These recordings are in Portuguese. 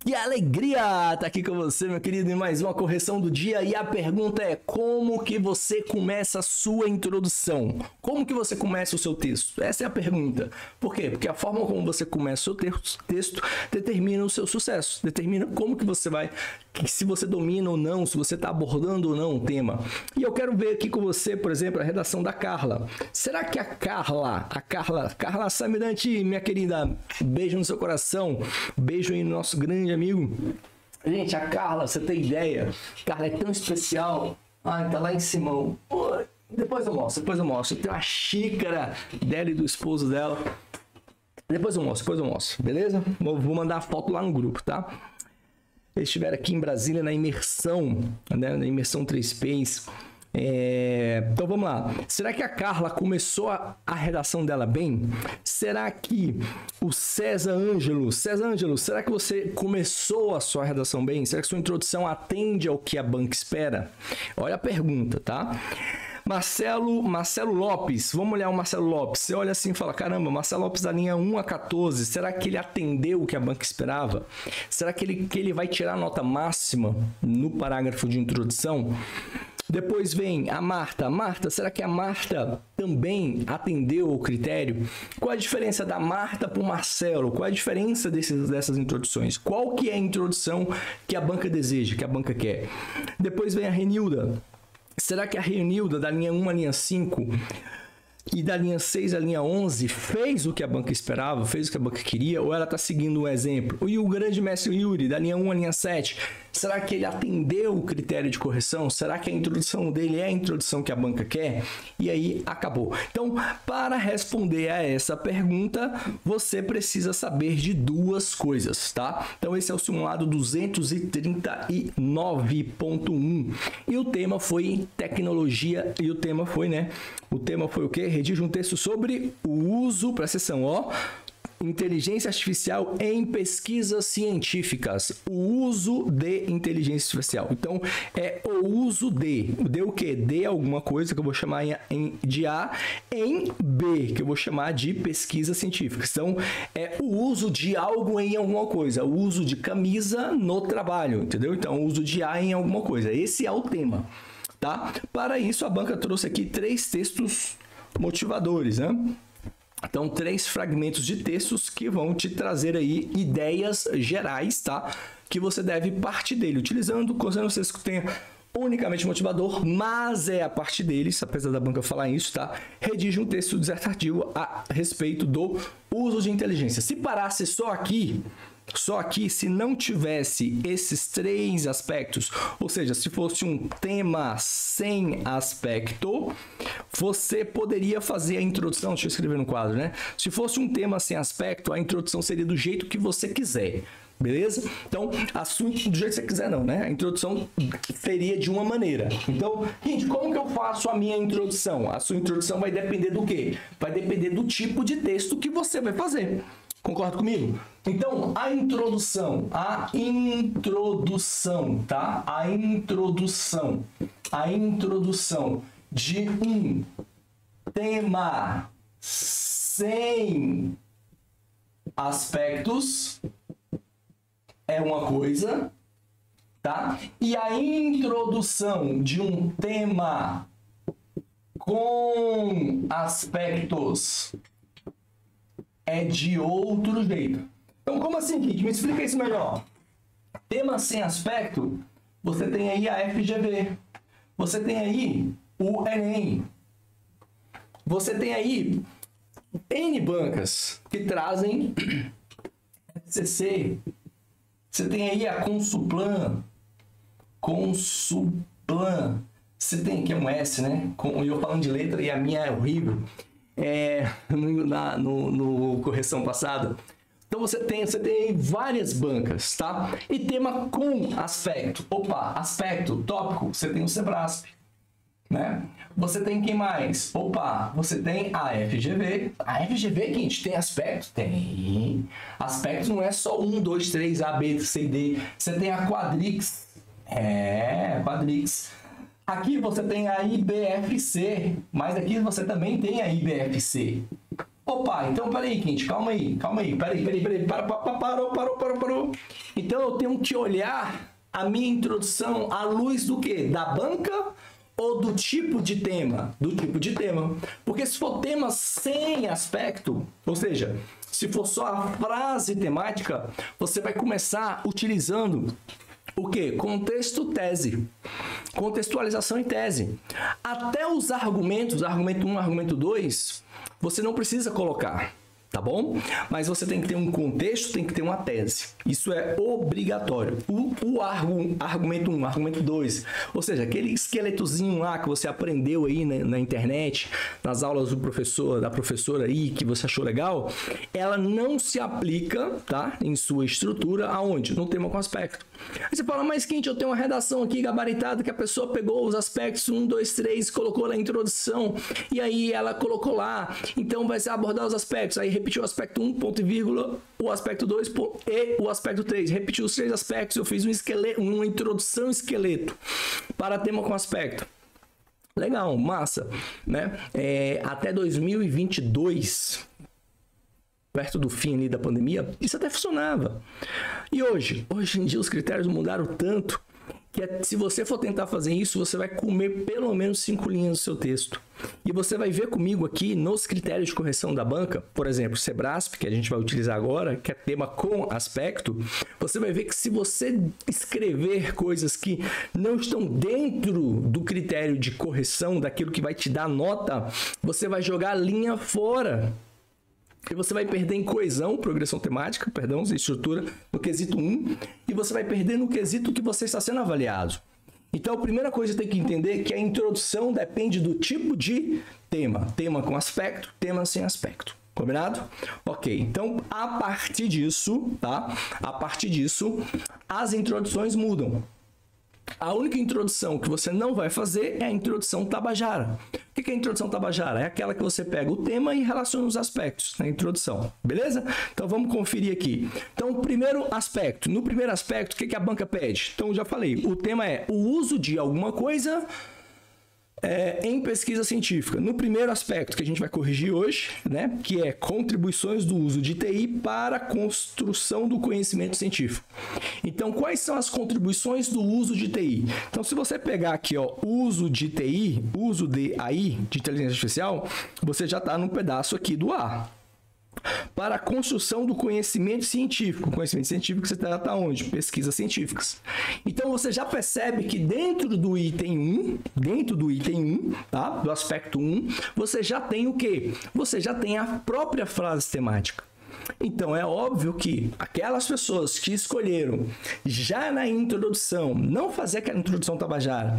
Que alegria estar aqui com você, meu querido, em mais uma correção do dia. E a pergunta é: como que você começa a sua introdução? Como que você começa o seu texto? Essa é a pergunta. Por quê? Porque a forma como você começa o seu texto determina o seu sucesso, determina como que você vai, se você domina ou não, se você está abordando ou não o tema. E eu quero ver aqui com você, por exemplo, a redação da Carla. Será que a Carla Samirante, minha querida, beijo no seu coração, beijo aí no nosso grande amigo. Gente, a Carla, você tem ideia? Carla é tão especial. Ai, tá lá em Simão. Depois eu mostro. Tem uma xícara dela e do esposo dela. Depois eu mostro, beleza? Vou mandar a foto lá no grupo, tá? Eles estiveram aqui em Brasília na imersão, né? Na imersão 3Ps. Então vamos lá. Será que a Carla começou a redação dela bem? Será que o César Ângelo, será que você começou a sua redação bem? Será que sua introdução atende ao que a banca espera? Olha a pergunta, tá? Marcelo Lopes, vamos olhar o Marcelo Lopes. Você olha assim e fala: caramba, Marcelo Lopes da linha 1 a 14, será que ele atendeu o que a banca esperava? Será que ele vai tirar a nota máxima no parágrafo de introdução? Depois vem a Marta. Marta, será que a Marta também atendeu o critério? Qual a diferença da Marta para o Marcelo? Qual a diferença dessas introduções? Qual que é a introdução que a banca deseja, que a banca quer? Depois vem a Renilda. Será que a Renilda, da linha 1 à linha 5 e da linha 6 à linha 11, fez o que a banca esperava, fez o que a banca queria, ou ela está seguindo um exemplo? E o grande mestre Yuri, da linha 1 à linha 7, será que ele atendeu o critério de correção? Será que a introdução dele é a introdução que a banca quer? E aí, acabou. Então, para responder a essa pergunta, você precisa saber de duas coisas, tá? Então, esse é o simulado 239.1. E o tema foi tecnologia, e o tema foi, O tema foi o quê? Redige um texto sobre o uso, para a seção, inteligência artificial em pesquisas científicas. O uso de inteligência artificial. Então, é o uso de o quê? De alguma coisa que eu vou chamar de A em B, que eu vou chamar de pesquisa científica. Então, é o uso de algo em alguma coisa. O uso de camisa no trabalho, entendeu? Então, o uso de A em alguma coisa. Esse é o tema. Tá? Para isso, a banca trouxe aqui 3 textos motivadores, né? Então, 3 fragmentos de textos que vão te trazer aí ideias gerais, tá? Que você deve partir dele, utilizando, considerando vocês que tenha unicamente motivador, mas é a partir deles, apesar da banca falar isso, tá? Redige um texto dissertativo a respeito do uso de inteligência. Se parasse só aqui, se não tivesse esses 3 aspectos, ou seja, se fosse um tema sem aspecto, você poderia fazer a introdução, deixa eu escrever no quadro, né? Se fosse um tema sem aspecto, a introdução seria do jeito que você quiser, beleza? Então, do jeito que você quiser não, né? A introdução seria de uma maneira. Então, gente, como que eu faço a minha introdução? A sua introdução vai depender do quê? Vai depender do tipo de texto que você vai fazer. Concorda comigo? Então, a introdução, tá? A introdução de um tema sem aspectos é uma coisa, tá? E a introdução de um tema com aspectos é de outro jeito. Então, como assim, Kiki? Me explica isso melhor. Tema sem aspecto, você tem aí a FGV, você tem aí o Enem, você tem aí N bancas que trazem FCC, você tem aí a Consuplan, você tem que é um S, né? Eu falando de letra e a minha é horrível. No correção passada. Então você tem várias bancas, tá? E tema com aspecto. Aspecto, tópico, você tem o Sebrasp, né? Você tem quem mais? Você tem a FGV. A FGV, gente, tem aspecto? Tem. Aspecto não é só 1, 2, 3, A, B, C, D. Você tem a Quadrix. Quadrix. Aqui você tem a IBFC, mas aqui você também tem a IBFC. Opa, então peraí, Quinte, calma aí, peraí, parou. Então eu tenho que olhar a minha introdução à luz do quê? Da banca ou do tipo de tema? Do tipo de tema. Porque se for tema sem aspecto, ou seja, se for só a frase temática, você vai começar utilizando o quê? Contexto, tese. Contextualização e tese. Até os argumentos, argumento 1, argumento 2, você não precisa colocar, tá bom? Mas você tem que ter um contexto, tem que ter uma tese. Isso é obrigatório. Argumento 1, argumento 2, ou seja, aquele esqueletozinho lá que você aprendeu aí na internet, nas aulas do professor, da professora aí, que você achou legal, ela não se aplica, tá? Em sua estrutura, aonde? No tema com aspecto. Aí você fala, mas Quinte, eu tenho uma redação aqui gabaritada que a pessoa pegou os aspectos 1, 2, 3, colocou na introdução, e aí ela colocou lá, então vai ser abordar os aspectos, aí repetiu o aspecto 1, ponto e vírgula, o aspecto 2 e o aspecto 3, repetiu os 3 aspectos, eu fiz uma introdução esqueleto para tema com aspecto. Legal, massa, né? Até 2022, perto do fim ali da pandemia, isso até funcionava. E hoje em dia os critérios mudaram tanto que se você for tentar fazer isso, você vai comer pelo menos 5 linhas no seu texto. E você vai ver comigo aqui nos critérios de correção da banca, por exemplo, Sebrasp, que a gente vai utilizar agora, que é tema com aspecto, você vai ver que se você escrever coisas que não estão dentro do critério de correção, daquilo que vai te dar nota, você vai jogar a linha fora. E você vai perder em coesão, progressão temática, estrutura, no quesito 1, e você vai perder no quesito que você está sendo avaliado. Então, a primeira coisa que você tem que entender é que a introdução depende do tipo de tema. Tema com aspecto, tema sem aspecto. Combinado? Ok, então, a partir disso, tá? A partir disso, as introduções mudam. A única introdução que você não vai fazer é a introdução tabajara. O que é a introdução tabajara? É aquela que você pega o tema e relaciona os aspectos na introdução, beleza? Então vamos conferir aqui. Então, primeiro aspecto. No primeiro aspecto, o que a banca pede? Então, já falei, o tema é o uso de alguma coisa em pesquisa científica. No primeiro aspecto que a gente vai corrigir hoje, né, que é contribuições do uso de TI para a construção do conhecimento científico. Então, quais são as contribuições do uso de TI? Então, se você pegar aqui, ó, uso de TI, uso de AI, de inteligência artificial, você já está no pedaço aqui do A. Para a construção do conhecimento científico. O conhecimento científico você está onde? Pesquisas científicas. Então, você já percebe que dentro do item 1, tá? Do aspecto 1, você já tem o quê? Você já tem a própria frase temática. Então, é óbvio que aquelas pessoas que escolheram já na introdução, não fazer aquela introdução tabajara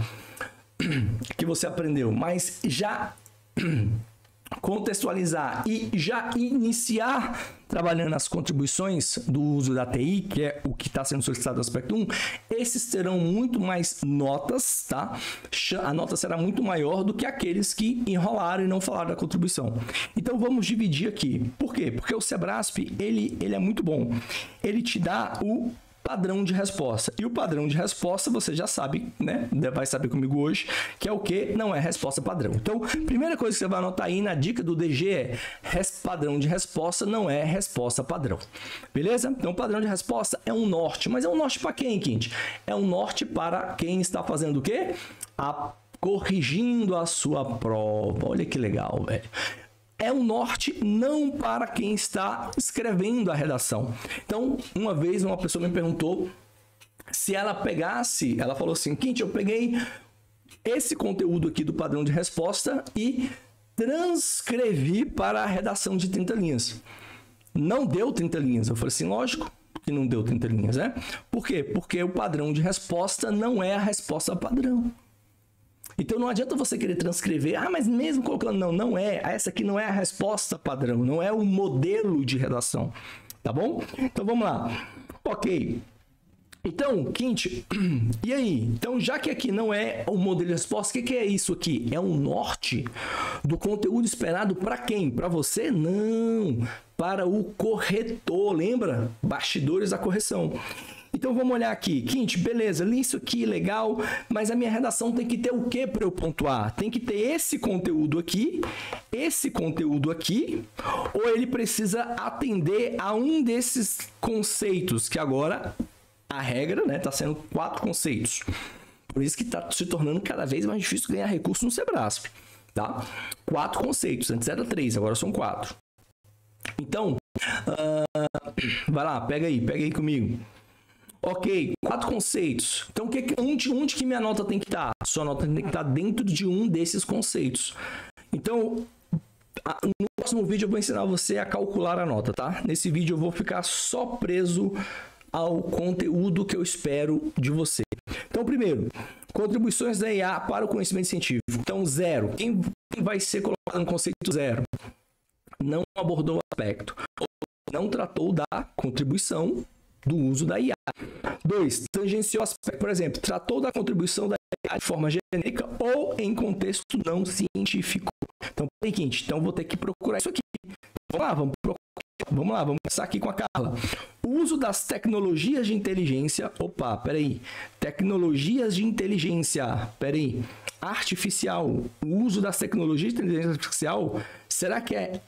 que você aprendeu, mas já contextualizar e já iniciar trabalhando as contribuições do uso da TI, que é o que está sendo solicitado no aspecto 1, esses terão muito mais notas, tá? A nota será muito maior do que aqueles que enrolaram e não falaram da contribuição. Então, vamos dividir aqui. Por quê? Porque o Sebrasp, ele é muito bom. Ele te dá o padrão de resposta. E o padrão de resposta, você já sabe, né? Vai saber comigo hoje, que é o que? Não é resposta padrão. Então, primeira coisa que você vai anotar aí na dica do DG é padrão de resposta não é resposta padrão. Beleza? Então, o padrão de resposta é um norte. Mas é um norte para quem, Quinte? É um norte para quem está fazendo o quê? Corrigindo a sua prova. Olha que legal, velho. É um norte não para quem está escrevendo a redação. Então, uma vez uma pessoa me perguntou se ela pegasse, ela falou assim, Quinte, eu peguei esse conteúdo aqui do padrão de resposta e transcrevi para a redação de 30 linhas. Não deu 30 linhas. Eu falei assim, lógico que não deu 30 linhas, né? Por quê? Porque o padrão de resposta não é a resposta padrão. Então, não adianta você querer transcrever, mas mesmo colocando, não é, essa aqui não é a resposta padrão, não é o modelo de redação, tá bom? Então, vamos lá. Ok. Então, Quinte, e aí? Então, já que aqui não é o modelo de resposta, o que é isso aqui? É um norte do conteúdo esperado para quem? Para você? Não, para o corretor, lembra? Bastidores da correção. Então, Então vamos olhar aqui. Quinte, beleza, li isso aqui, legal, mas a minha redação tem que ter o que para eu pontuar? Tem que ter esse conteúdo aqui, ou ele precisa atender a um desses conceitos, que agora a regra, né, tá sendo 4 conceitos. Por isso que está se tornando cada vez mais difícil ganhar recurso no Sebrasp, tá? 4 conceitos, antes era 3, agora são 4. Então, vai lá, pega aí comigo. Ok, 4 conceitos. Então, onde que minha nota tem que estar? Sua nota tem que estar dentro de um desses conceitos. Então, no próximo vídeo eu vou ensinar você a calcular a nota, tá? Nesse vídeo eu vou ficar só preso ao conteúdo que eu espero de você. Então, primeiro, contribuições da IA para o conhecimento científico. Então, 0. Quem vai ser colocado no conceito 0? Não abordou o aspecto, não tratou da contribuição do uso da IA. 2. Tangenciou o aspecto, por exemplo, tratou da contribuição da IA de forma genérica ou em contexto não científico. Então, então vou ter que procurar isso aqui. Vamos lá, vamos começar aqui com a Carla. O uso das tecnologias de inteligência... Opa, peraí. Tecnologias de inteligência... Peraí. Artificial. O uso das tecnologias de inteligência artificial... Será que é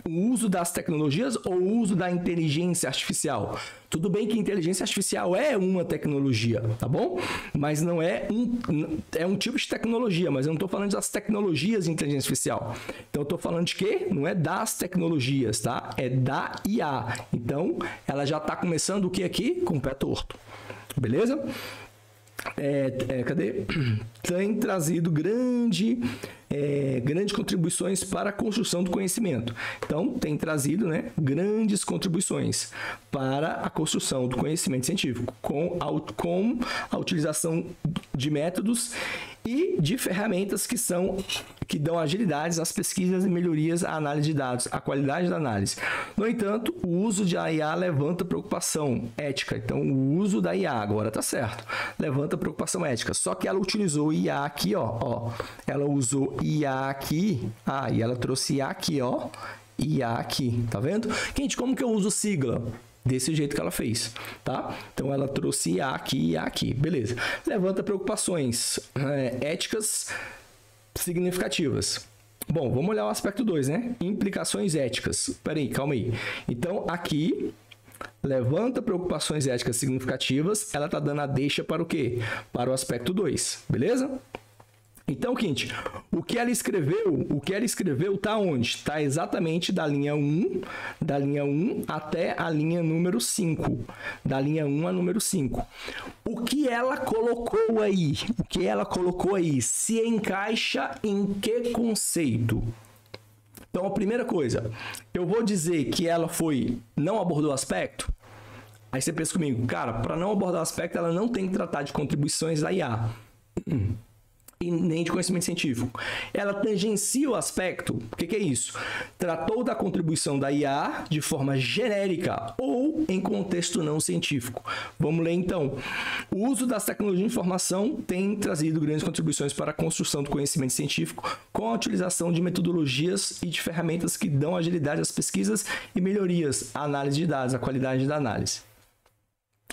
o uso das tecnologias ou o uso da inteligência artificial? Tudo bem que inteligência artificial é uma tecnologia, tá bom? Mas não é um tipo de tecnologia, mas eu não estou falando das tecnologias de inteligência artificial. Então, eu estou falando de quê? Não é das tecnologias, tá? É da IA. Então, ela já está começando o que aqui? Com o pé torto. Beleza? Cadê? Tem trazido grandes contribuições para a construção do conhecimento. Então, tem trazido, né, grandes contribuições para a construção do conhecimento científico, com a utilização de métodos e de ferramentas que dão agilidades às pesquisas e melhorias à análise de dados, à qualidade da análise. No entanto, o uso de IA levanta preocupação ética. Então, o uso da IA agora está certo. Levanta preocupação ética. Só que ela utilizou IA aqui, ó. Ela usou IA aqui. E ela trouxe IA aqui, ó. IA aqui. Tá vendo? Gente, como que eu uso sigla? Desse jeito que ela fez, tá? Então, ela trouxe IA aqui e IA aqui. Beleza. Levanta preocupações éticas significativas. Bom, vamos olhar o aspecto 2, né? Implicações éticas. Peraí, calma aí. Então, aqui, levanta preocupações éticas significativas. Ela tá dando a deixa para o quê? Para o aspecto 2, beleza? Então, Quinte, o que ela escreveu tá onde? Tá exatamente da linha 1 até a linha número 5. Da linha 1 a número 5. O que ela colocou aí? Se encaixa em que conceito? Então, a primeira coisa, eu vou dizer que ela não abordou o aspecto. Aí você pensa comigo, cara, para não abordar o aspecto, ela não tem que tratar de contribuições da IA. E nem de conhecimento científico. Ela tangencia o aspecto. O que é isso? Tratou da contribuição da IA de forma genérica ou em contexto não científico. Vamos ler então. O uso das tecnologias de informação tem trazido grandes contribuições para a construção do conhecimento científico com a utilização de metodologias e de ferramentas que dão agilidade às pesquisas e melhorias à análise de dados, à qualidade da análise.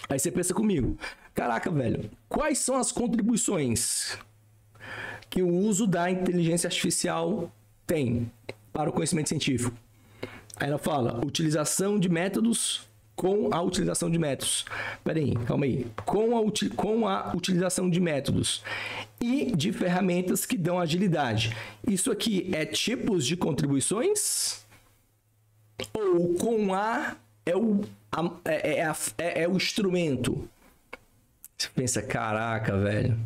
Aí você pensa comigo, caraca, velho, quais são as contribuições que o uso da inteligência artificial tem para o conhecimento científico? Aí ela fala, utilização de métodos com a utilização de métodos. Peraí, calma aí. Com a utilização de métodos e de ferramentas que dão agilidade. Isso aqui é tipos de contribuições? Ou com é o instrumento? Você pensa, caraca, velho.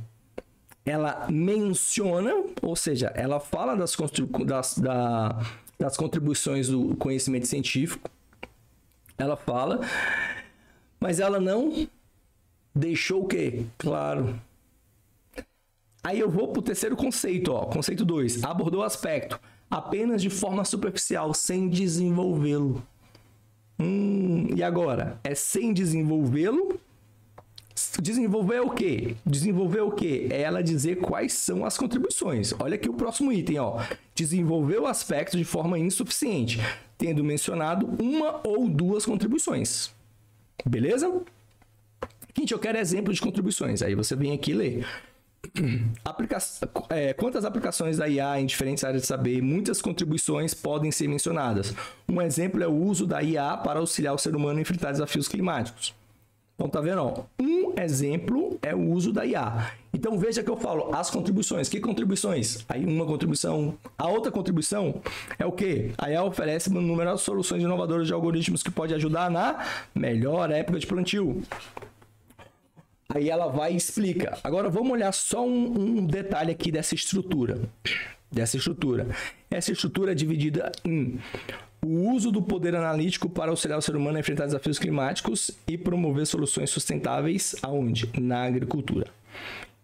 Ela menciona, ou seja, ela fala das contribuições do conhecimento científico, ela fala, mas ela não deixou o quê? Claro. Aí eu vou para o terceiro conceito, ó, conceito 2, abordou o aspecto apenas de forma superficial, sem desenvolvê-lo. E agora? É sem desenvolvê-lo? Desenvolver o quê? Desenvolver o quê? É ela dizer quais são as contribuições. Olha aqui o próximo item, ó. Desenvolver o aspecto de forma insuficiente, tendo mencionado uma ou duas contribuições. Beleza? Quinte, eu quero exemplo de contribuições. Aí você vem aqui e lê. Quantas aplicações da IA em diferentes áreas de saber, muitas contribuições podem ser mencionadas. Um exemplo é o uso da IA para auxiliar o ser humano a enfrentar desafios climáticos. Então, tá vendo? Ó? Um exemplo é o uso da IA. Então, veja que eu falo as contribuições. Que contribuições? Aí, uma contribuição. A outra contribuição é o quê? A IA oferece numerosas soluções inovadoras de algoritmos que podem ajudar na melhor época de plantio. Aí ela vai e explica. Agora, vamos olhar só um detalhe aqui dessa estrutura. Essa estrutura é dividida em o uso do poder analítico para auxiliar o ser humano a enfrentar desafios climáticos e promover soluções sustentáveis aonde? Na agricultura.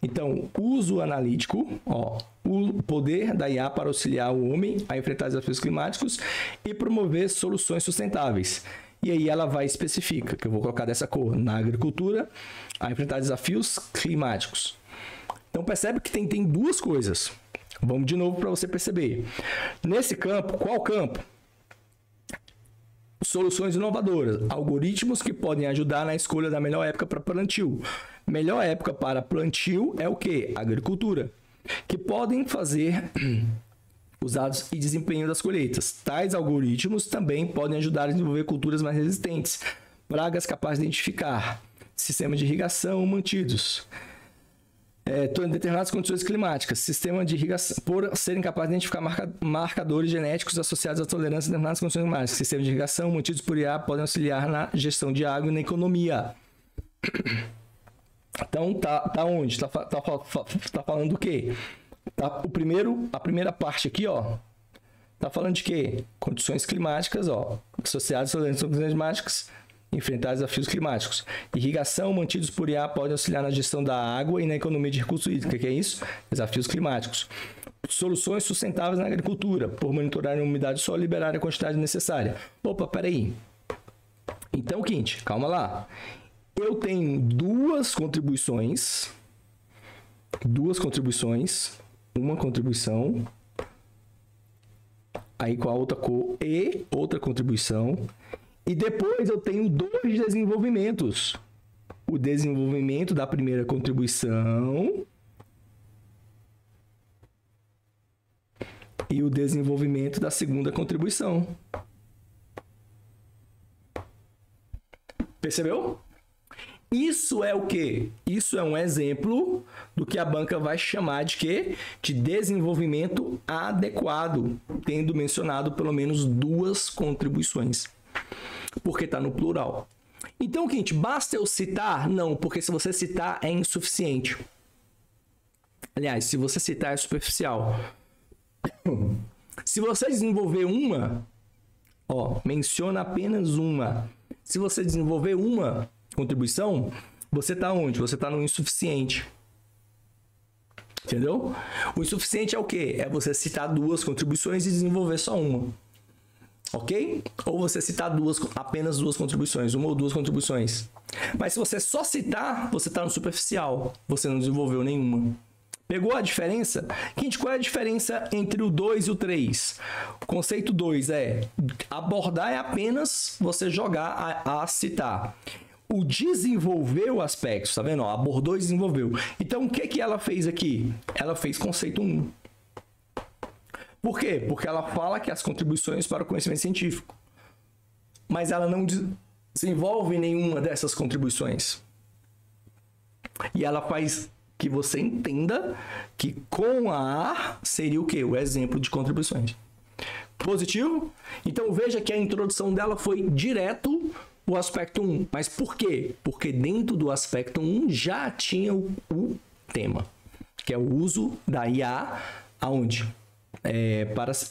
Então, uso analítico, ó, o poder da IA para auxiliar o homem a enfrentar desafios climáticos e promover soluções sustentáveis. E aí ela vai especificar, que eu vou colocar dessa cor, na agricultura, a enfrentar desafios climáticos. Então, percebe que tem duas coisas. Vamos de novo para você perceber. Nesse campo, qual campo? Soluções inovadoras, algoritmos que podem ajudar na escolha da melhor época para plantio. Melhor época para plantio é o quê? Agricultura. Que podem fazer usados e desempenho das colheitas. Tais algoritmos também podem ajudar a desenvolver culturas mais resistentes, pragas capazes de identificar, sistemas de irrigação mantidos. Em determinadas condições climáticas, sistema de irrigação, por serem capazes de identificar marcadores genéticos associados à tolerância em determinadas condições climáticas. Sistemas de irrigação mantidos por IA podem auxiliar na gestão de água e na economia. Então, tá onde? Tá falando do quê? A primeira parte aqui, ó, tá falando de quê? Condições climáticas, ó, associadas a tolerância às condições climáticas, enfrentar desafios climáticos. Irrigação mantidos por IA podem auxiliar na gestão da água e na economia de recursos hídricos. O que é isso? Desafios climáticos. Soluções sustentáveis na agricultura, por monitorar a umidade só liberar a quantidade necessária. Opa, peraí. Então, Quinte, calma lá. Eu tenho duas contribuições, uma contribuição, aí com a outra cor, e outra contribuição. E depois eu tenho dois desenvolvimentos. O desenvolvimento da primeira contribuição e o desenvolvimento da segunda contribuição. Percebeu? Isso é o quê? Isso é um exemplo do que a banca vai chamar de quê? De desenvolvimento adequado, tendo mencionado pelo menos duas contribuições. Porque está no plural. Então, Quinte, basta eu citar? Não, porque se você citar é insuficiente. Aliás, se você citar é superficial. Se você desenvolver uma, ó, menciona apenas uma. Se você desenvolver uma contribuição, você está onde? Você está no insuficiente. Entendeu? O insuficiente é o quê? É você citar duas contribuições e desenvolver só uma. Ok? Ou você citar apenas duas contribuições, uma ou duas contribuições. Mas se você só citar, você está no superficial. Você não desenvolveu nenhuma. Pegou a diferença? Quinte, qual é a diferença entre o 2 e o 3? O conceito 2 é abordar é apenas você jogar a citar. O desenvolver o aspecto, tá vendo? Ó, abordou e desenvolveu. Então, o que ela fez aqui? Ela fez conceito 1. Por quê? Porque ela fala que as contribuições para o conhecimento científico. Mas ela não desenvolve nenhuma dessas contribuições. E ela faz que você entenda que com a A seria o quê? O exemplo de contribuições. Positivo? Então veja que a introdução dela foi direto o aspecto 1. Mas por quê? Porque dentro do aspecto 1 já tinha o tema, que é o uso da IA aonde?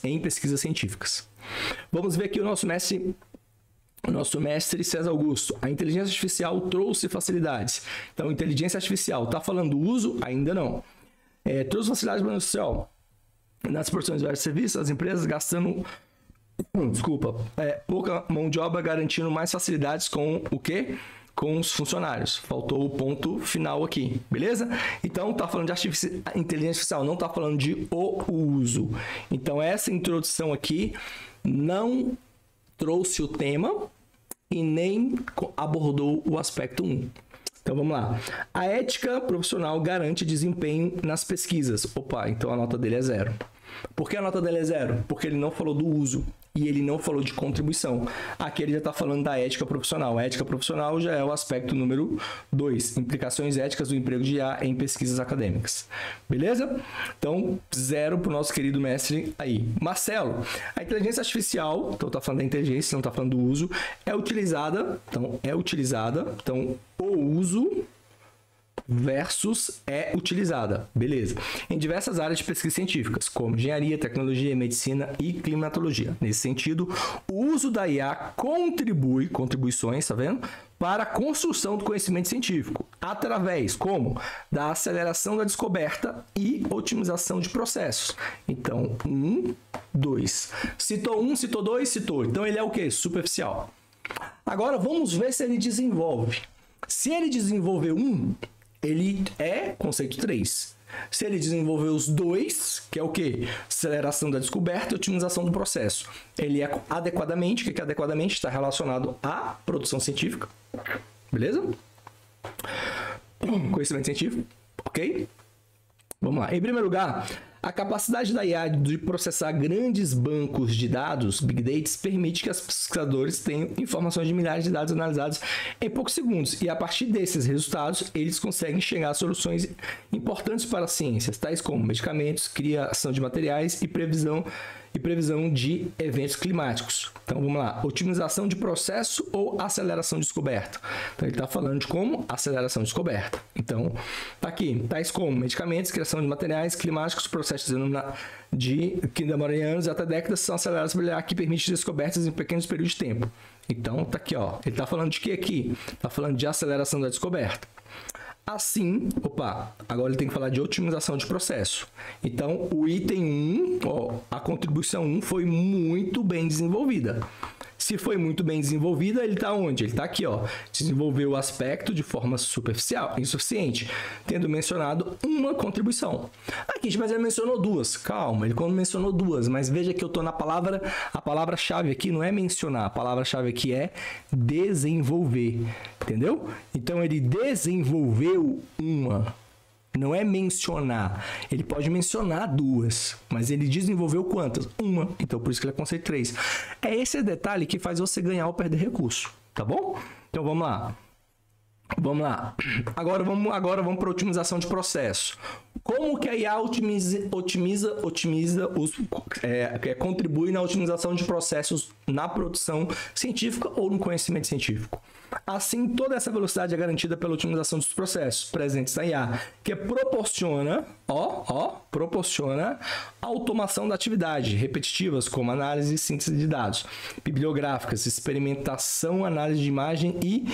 Em pesquisas científicas. Vamos ver aqui o nosso mestre César Augusto. A inteligência artificial trouxe facilidades. Então, inteligência artificial, está falando do uso? Ainda não. Trouxe facilidades para o industrial. Nas porções de vários serviços, as empresas gastando pouca mão de obra, garantindo mais facilidades com o quê? Com os funcionários. Faltou o ponto final aqui, beleza? Então, está falando de inteligência artificial, não está falando de o uso. Então, essa introdução aqui não trouxe o tema e nem abordou o aspecto 1. Então vamos lá. A ética profissional garante desempenho nas pesquisas. Opa, então a nota dele é 0. Por que a nota dele é 0? Porque ele não falou do uso e ele não falou de contribuição. Aqui ele já está falando da ética profissional. A ética profissional já é o aspecto número 2. Implicações éticas do emprego de IA em pesquisas acadêmicas. Beleza? Então, 0 para o nosso querido mestre aí. Marcelo, a inteligência artificial, então está falando da inteligência, não está falando do uso, é utilizada, então o uso versus é utilizada, beleza, em diversas áreas de pesquisa científicas, como engenharia, tecnologia, medicina e climatologia. Nesse sentido, o uso da IA contribuições, tá vendo? Para a construção do conhecimento científico, através, como? Da aceleração da descoberta e otimização de processos. Então, 1, 2. Citou 1, citou 2, citou. Então, ele é o quê? Superficial. Agora, vamos ver se ele desenvolve. Se ele desenvolver 1, ele é conceito 3. Se ele desenvolver os 2, que é o quê? Aceleração da descoberta e otimização do processo. Ele é adequadamente, o que é adequadamente? Está relacionado à produção científica. Beleza? Conhecimento científico. Ok? Vamos lá. Em primeiro lugar, a capacidade da IA de processar grandes bancos de dados, Big Data, permite que os pesquisadores tenham informações de milhares de dados analisados em poucos segundos. E a partir desses resultados, eles conseguem chegar a soluções importantes para as ciências, tais como medicamentos, criação de materiais e previsão de eventos climáticos. Então, vamos lá. Otimização de processo ou aceleração de descoberta? Então, ele está falando de como? Aceleração de descoberta. Então, tá aqui. Tais como medicamentos, criação de materiais climáticos, processos que demoram anos e até décadas são acelerados pela IA, que permite descobertas em pequenos períodos de tempo. Então, tá aqui, ó. Ele está falando de que aqui? Está falando de aceleração da descoberta. Assim, agora ele tem que falar de otimização de processo. Então, o item 1, a contribuição 1 foi muito bem desenvolvida. Se foi muito bem desenvolvida, ele está onde? Ele está aqui, ó. Desenvolveu o aspecto de forma superficial, insuficiente, tendo mencionado uma contribuição. Aqui, mas ele mencionou 2. Calma, ele quando mencionou 2, mas veja que eu estou na palavra, a palavra-chave aqui não é mencionar, a palavra-chave aqui é desenvolver, entendeu? Então, ele desenvolveu uma. Não é mencionar. Ele pode mencionar 2, mas ele desenvolveu quantas? 1. Então, por isso que ele é conceito 3. É esse detalhe que faz você ganhar ou perder recurso, tá bom? Então, vamos lá. Agora vamos para a otimização de processo. Como que a IA contribui na otimização de processos na produção científica ou no conhecimento científico? Assim, toda essa velocidade é garantida pela otimização dos processos presentes na IA, que proporciona automação da atividade, repetitivas como análise e síntese de dados, bibliográficas, experimentação, análise de imagem e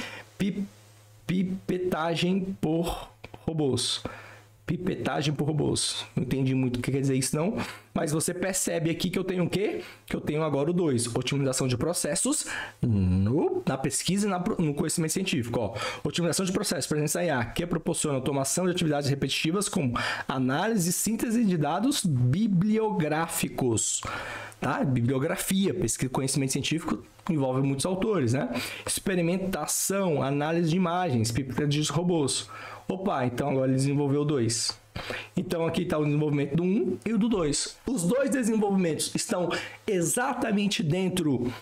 pipetagem por robôs. Não entendi muito o que quer dizer isso não, mas você percebe aqui que eu tenho o quê? Que eu tenho agora o 2, otimização de processos na pesquisa e no conhecimento científico. Ó. Otimização de processos, presença IA, que proporciona automação de atividades repetitivas como análise e síntese de dados bibliográficos. Tá? Bibliografia, pesquisa, conhecimento científico envolve muitos autores, né? Experimentação, análise de imagens, pipetagem de robôs. Então agora ele desenvolveu 2. Então aqui está o desenvolvimento do 1 e o do 2. Os dois desenvolvimentos estão exatamente dentro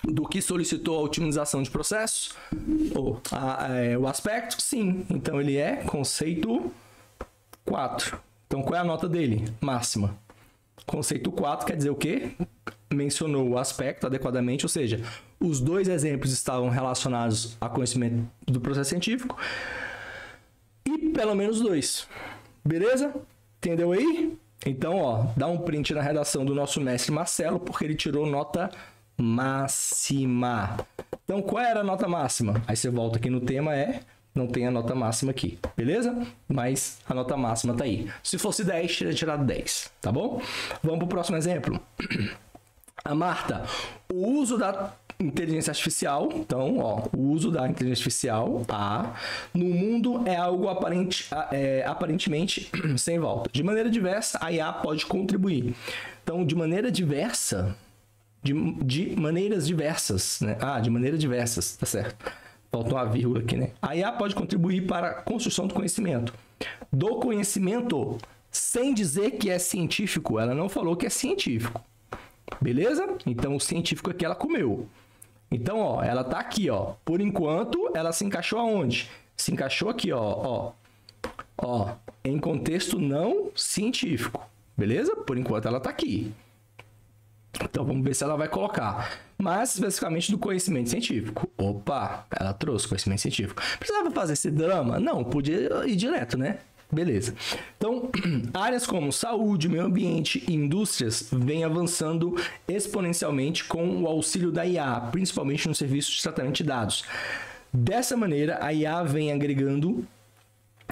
do que solicitou a otimização de processos? O aspecto? Sim. Então ele é conceito 4. Então qual é a nota dele? Máxima. Conceito 4 quer dizer o quê? Mencionou o aspecto adequadamente, ou seja, os dois exemplos estavam relacionados a conhecimento do processo científico e pelo menos 2. Beleza? Entendeu aí? Então, dá um print na redação do nosso mestre Marcelo, porque ele tirou nota máxima. Então, qual era a nota máxima? Aí você volta aqui no tema, não tem a nota máxima aqui, beleza? Mas a nota máxima tá aí. Se fosse 10, teria tirado 10, tá bom? Vamos pro próximo exemplo. A Marta, o uso da inteligência artificial, então, o uso da inteligência artificial, no mundo é algo aparentemente sem volta. De maneira diversa, a IA pode contribuir. Então, de maneiras diversas, né? De maneiras diversas, tá certo. Faltou uma vírgula aqui, né? A IA pode contribuir para a construção do conhecimento. Do conhecimento, sem dizer que é científico. Ela não falou que é científico. Beleza? Então, o científico aqui ela comeu. Então, ó, ela tá aqui, ó. Por enquanto, ela se encaixou aonde? Se encaixou aqui, ó. Ó, em contexto não científico. Beleza? Por enquanto, ela tá aqui. Então, vamos ver se ela vai colocar. Mas, especificamente do conhecimento científico. Opa, ela trouxe conhecimento científico. Precisava fazer esse drama? Não, podia ir direto, né? Beleza. Então, áreas como saúde, meio ambiente e indústrias vêm avançando exponencialmente com o auxílio da IA, principalmente no serviço de tratamento de dados. Dessa maneira, a IA vem agregando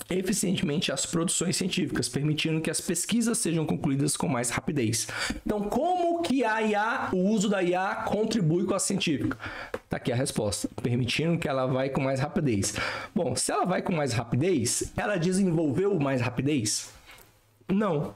eficientemente as produções científicas, permitindo que as pesquisas sejam concluídas com mais rapidez. Então, como que a IA, o uso da IA contribui com a científica? Tá aqui a resposta, permitindo que ela vai com mais rapidez. Bom, se ela vai com mais rapidez, ela desenvolveu mais rapidez? Não.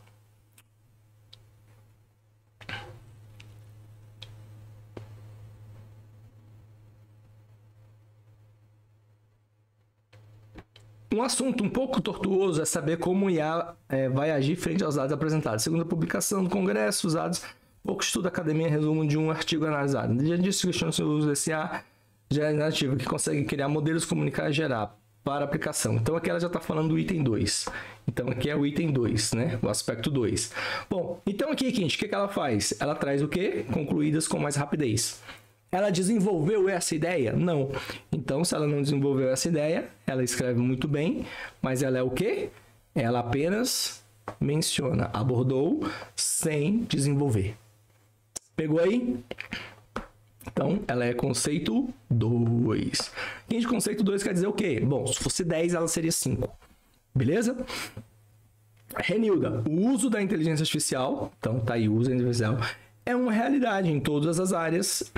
Um assunto um pouco tortuoso é saber como o IA vai agir frente aos dados apresentados. Segundo a publicação do Congresso, os dados, pouco estudo da academia, resumo de um artigo analisado. Diante disso, questiona o uso desse IA generativo, que consegue criar modelos, comunicar e gerar para aplicação. Então, aqui ela já está falando do item 2. Então, aqui é o item 2, né? O aspecto 2. Bom, então aqui, gente, o que ela faz? Ela traz o quê? Concluídas com mais rapidez. Ela desenvolveu essa ideia? Não. Então, se ela não desenvolveu essa ideia, ela escreve muito bem, mas ela é o quê? Ela apenas menciona, abordou sem desenvolver. Pegou aí? Então, ela é conceito 2. Gente, conceito 2 quer dizer o quê? Bom, se fosse 10, ela seria 5. Beleza? Renilda, o uso da inteligência artificial, então tá aí o uso da inteligência artificial, é uma realidade em todas as áreas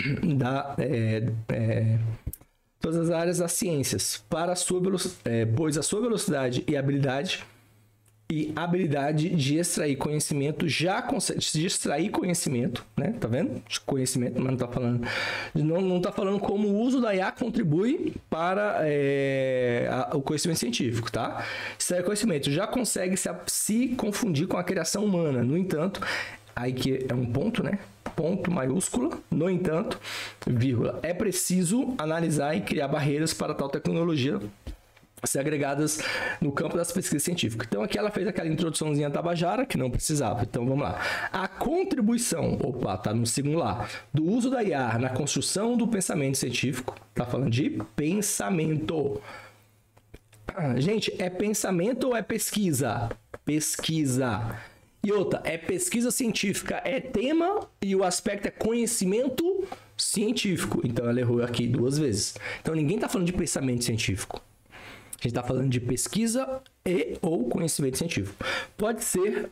todas as áreas das ciências, pois a sua velocidade e habilidade de extrair conhecimento já consegue de extrair conhecimento, né? Tá vendo? De conhecimento, mas não tá falando como o uso da IA contribui para o conhecimento científico, tá? Extrair conhecimento já consegue se confundir com a criação humana. No entanto, aí que é um ponto, né? Ponto maiúsculo. No entanto, vírgula, é preciso analisar e criar barreiras para tal tecnologia ser agregadas no campo das pesquisas científicas. Então, aqui ela fez aquela introduçãozinha tabajara, que não precisava. Então, vamos lá. A contribuição, tá no singular, do uso da IA na construção do pensamento científico, tá falando de pensamento. Gente, é pensamento ou é pesquisa? Pesquisa. E outra, é pesquisa científica, é tema e o aspecto é conhecimento científico. Então, ela errou aqui 2 vezes. Então, ninguém está falando de pensamento científico. A gente está falando de pesquisa e ou conhecimento científico. Pode ser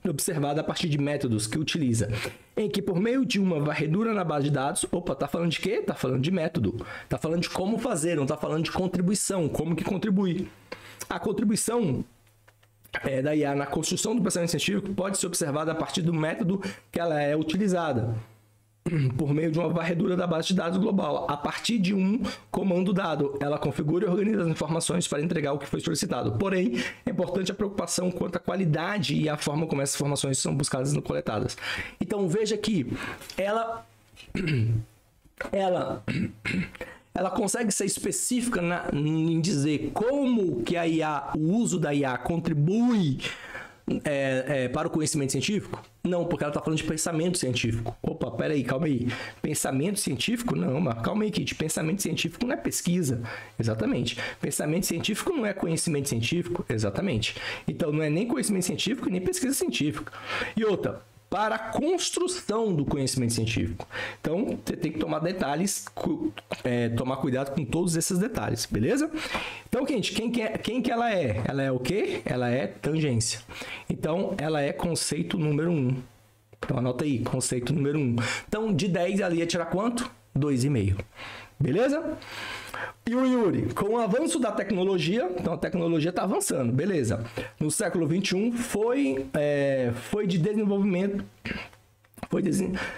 observado a partir de métodos que utiliza, em que por meio de uma varredura na base de dados, tá falando de quê? Tá falando de método. Tá falando de como fazer, não tá falando de contribuição, como que contribui. A contribuição da IA na construção do pensamento científico pode ser observada a partir do método que ela é utilizada, por meio de uma varredura da base de dados global. A partir de um comando dado, ela configura e organiza as informações para entregar o que foi solicitado. Porém, é importante a preocupação quanto à qualidade e a forma como essas informações são buscadas e coletadas. Então, veja que ela consegue ser específica em dizer como que a IA, o uso da IA contribui para o conhecimento científico? Não, porque ela está falando de pensamento científico. Peraí, calma aí. Pensamento científico? Não, mas calma aí, Kit. Pensamento científico não é pesquisa. Exatamente. Pensamento científico não é conhecimento científico. Exatamente. Então, não é nem conhecimento científico, nem pesquisa científica. E outra, para a construção do conhecimento científico. Então, você tem que tomar detalhes, tomar cuidado com todos esses detalhes, beleza? Então, gente, quem que ela é? Ela é o quê? Ela é tangência. Então, ela é conceito número 1. Então, anota aí, conceito número 1. Então, de 10, ela ia tirar quanto? 2,5. Beleza? E o Yuri, com o avanço da tecnologia, então a tecnologia está avançando, beleza. No século XXI foi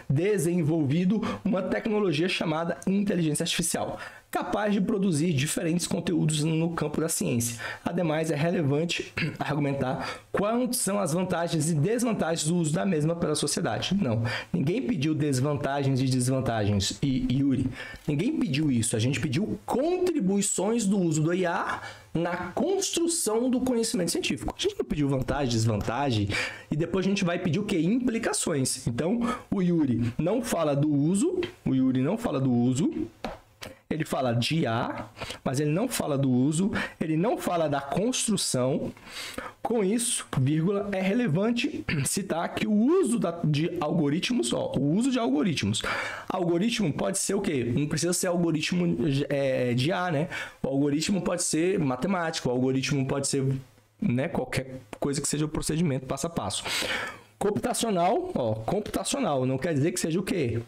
desenvolvido uma tecnologia chamada inteligência artificial. capaz de produzir diferentes conteúdos no campo da ciência. Ademais, é relevante argumentar quais são as vantagens e desvantagens do uso da mesma pela sociedade. Não, ninguém pediu desvantagens e desvantagens, Yuri. Ninguém pediu isso. A gente pediu contribuições do uso do IA na construção do conhecimento científico. A gente não pediu vantagem, desvantagem, e depois a gente vai pedir o quê? Implicações. Então, o Yuri não fala do uso, ele fala de IA, mas ele não fala do uso, ele não fala da construção. Com isso, vírgula, é relevante citar que o uso de algoritmos, algoritmo pode ser o quê? Não precisa ser algoritmo de IA, né? O algoritmo pode ser matemático, o algoritmo pode ser, né, qualquer coisa que seja o procedimento passo a passo. Computacional não quer dizer que seja o quê?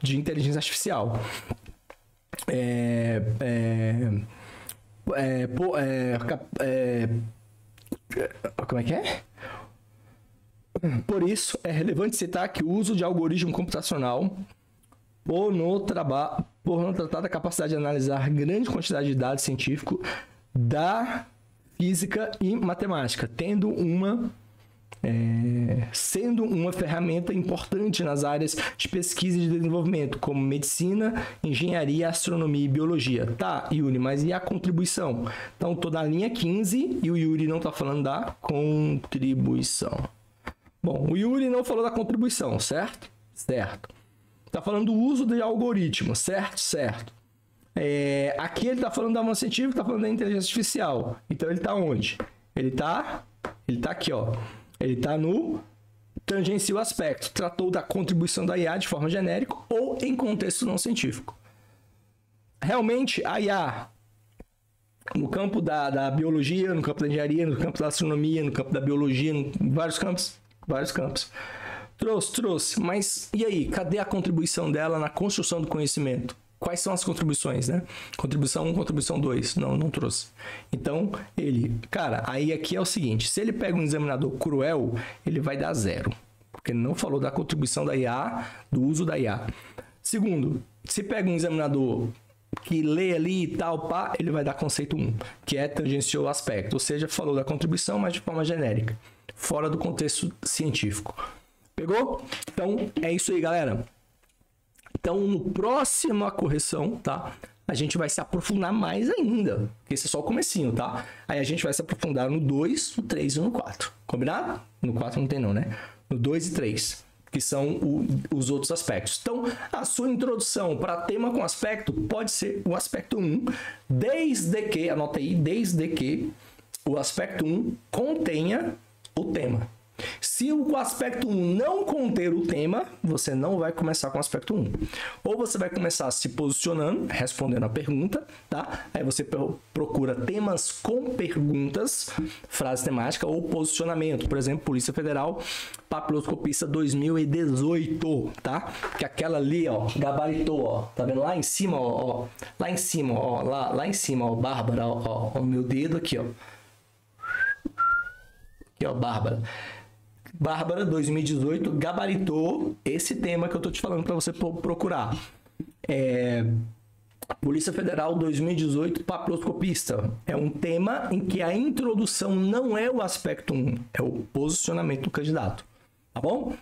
De inteligência artificial. Como é que é? Por isso, é relevante citar que o uso de algoritmo computacional por não tratar da capacidade de analisar grande quantidade de dados científicos da física e matemática, sendo uma ferramenta importante nas áreas de pesquisa e de desenvolvimento, como medicina, engenharia, astronomia e biologia. Tá, Yuri, mas e a contribuição? Então, tô na linha 15 e o Yuri não está falando da contribuição. Bom, o Yuri não falou da contribuição, certo? Certo. Está falando do uso de algoritmos, certo? Certo. Aqui ele está falando do avanço científico, está falando da inteligência artificial. Então, ele está onde? Ele está aqui, ó. Ele está no tangencial aspecto. Tratou da contribuição da IA de forma genérica ou em contexto não científico. Realmente, a IA, no campo da biologia, no campo da engenharia, no campo da astronomia, no campo da biologia, em vários campos. Trouxe. Mas e aí? Cadê a contribuição dela na construção do conhecimento? Quais são as contribuições, né? Contribuição 1, contribuição 2. Não trouxe. Então, aí aqui é o seguinte, se ele pega um examinador cruel, ele vai dar 0. Porque ele não falou da contribuição da IA, do uso da IA. Segundo, se pega um examinador que lê ali e tal, ele vai dar conceito 1, que é tangencial aspecto. Ou seja, falou da contribuição, mas de forma genérica. Fora do contexto científico. Pegou? Então, é isso aí, galera. Então, no próxima correção, tá? A gente vai se aprofundar mais ainda. Porque esse é só o comecinho, tá? Aí a gente vai se aprofundar no 2, no 3 e no 4. Combinado? No 4 não tem não, né? No 2 e 3, que são os outros aspectos. Então, a sua introdução para tema com aspecto pode ser o aspecto 1, desde que, anota aí, desde que o aspecto 1 contenha o tema. Se o aspecto 1 não conter o tema, você não vai começar com o aspecto 1. Ou você vai começar se posicionando, respondendo a pergunta, tá? Aí você procura temas com perguntas, frase temática ou posicionamento. Por exemplo, Polícia Federal, Papiloscopista 2018, tá? Que aquela ali, ó, gabaritou, ó. Tá vendo? Lá em cima, ó. Lá em cima, ó. Lá em cima, ó. Bárbara, ó. O meu dedo aqui, ó. Aqui, ó, Bárbara 2018 gabaritou esse tema que eu tô te falando para você procurar. Polícia Federal 2018 papiloscopista. É um tema em que a introdução não é o aspecto 1, é o posicionamento do candidato. Tá bom?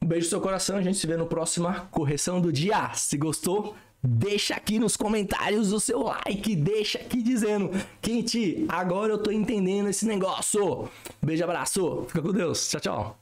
Um beijo no seu coração, a gente se vê no próximo correção do dia. Se gostou, deixa aqui nos comentários o seu like, deixa aqui dizendo: Quente, agora eu tô entendendo esse negócio. Beijo, abraço, fica com Deus, tchau, tchau.